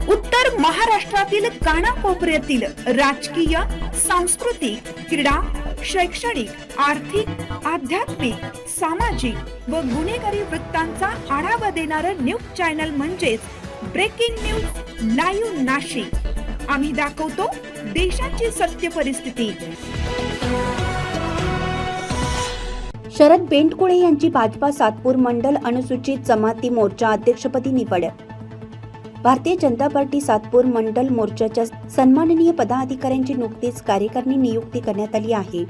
उत्तर महाराष्ट्रातील कानाकोपऱ्यातील राजकीय, सांस्कृतिक, क्रीडा, शैक्षणिक, आर्थिक, आध्यात्मिक, सामाजिक व गुन्हेगारी वृत्तांचा आढावा देणारं न्यूज चॅनल म्हणजेच ब्रेकिंग न्यूज लाईव्ह नाशिक। आम्ही दाखवतो देशाची सत्य परिस्थिती। शरद बेंडकुळे यांची भाजपा सातपूर मंडल अनुसूचित जमाती मोर्चा अध्यक्षपदी निवड। भारतीय जनता पार्टी सातपूर मंडल मोर्चाच्या सन्माननीय पदाधिकाऱ्यांची नुकतीच कार्यकारिणी नियुक्ती करण्यात आली आहे।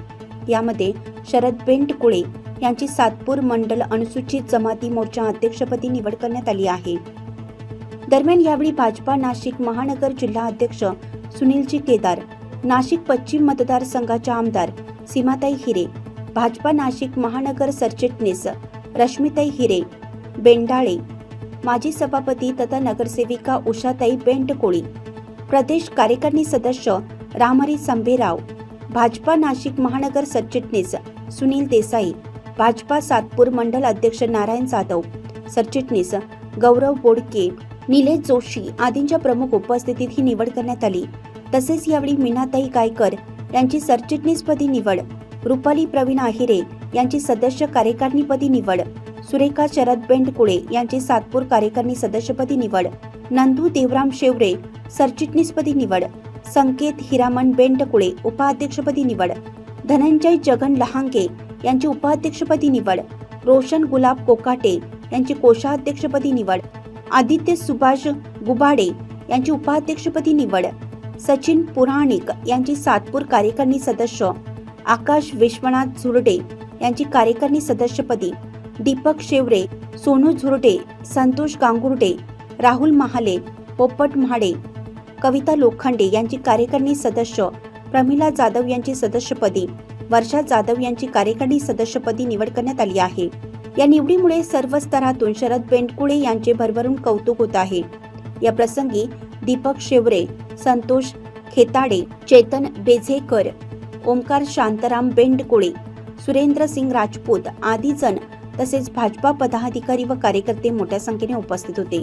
यामध्ये शरद बेंडकुळे यांची सातपूर मंडल अनुसूचित जमाती मोर्चा अध्यक्षपदी निवड करण्यात आली आहे। दरम्यान यावेळी भाजपा नाशिक महानगर जिल्हा अध्यक्ष सुनीलजी केदार, नाशिक पश्चिम मतदारसंघाच्या आमदार सीमाताई हिरे, भाजपा नाशिक महानगर सरचिटणीस रश्मिताई हिरे बेंडाळे, माजी सभापती तथा नगरसेविका उषाताई बेंडकुळे, प्रदेश कार्यकारिणी सदस्य रामहरी संभेराव, भाजपा नाशिक महानगर सरचिटणीस सुनील देसाई, भाजपा सातपूर मंडल अध्यक्ष नारायण जाधव, सरचिटणीस गौरव बोडके, निलेश जोशी आदींच्या प्रमुख उपस्थितीत ही निवड करण्यात आली। तसेच यावेळी मीनाताई गायकर यांची सरचिटणीसपदी निवड, रुपाली प्रवीण आहिरे यांची सदस्य कार्यकारिणीपदी निवड, सुरेखा शरद बेंडकुळे यांची सातपूर कार्यकारिणी सदस्यपदी निवड, नंदू देवराम शेवरे सरचिटणीसपदी निवड, संकेत हिरामण बेंडकुळे उपाध्यक्षपदी निवड, धनंजय जगन लहांगे यांची उपाध्यक्षपदी निवड, रोशन गुलाब कोकाटे यांची कोषाध्यक्षपदी निवड, आदित्य सुभाष गुबाडे यांची उपाध्यक्षपदी निवड, सचिन पुराणिक यांची सातपूर कार्यकारिणी सदस्य, आकाश विश्वनाथ झुरडे यांची कार्यकारिणी सदस्यपदी, दीपक शेवरे, सोनू झुरडे, संतोष गांगुर्डे, राहुल महाले, पोपट म्हाडे, कविता लोखंडे यांची कार्यकारिणी सदस्य, प्रमिला जाधव यांची सदस्यपदी, वर्षा जाधव यांची कार्यकारिणी सदस्यपदी निवड करण्यात आली आहे। या निवडीमुळे सर्व स्तरातून शरद बेंडकुळे यांचे भरभरून कौतुक होत आहे। या प्रसंगी दीपक शेवरे, संतोष खेताडे, चेतन बेझेकर, ओमकार शांताराम बेंडकुळे, सुरेंद्र सिंग राजपूत आदी जण तसेच भाजपा पदाधिकारी व कार्यकर्ते मोठ्या संख्येने उपस्थित होते।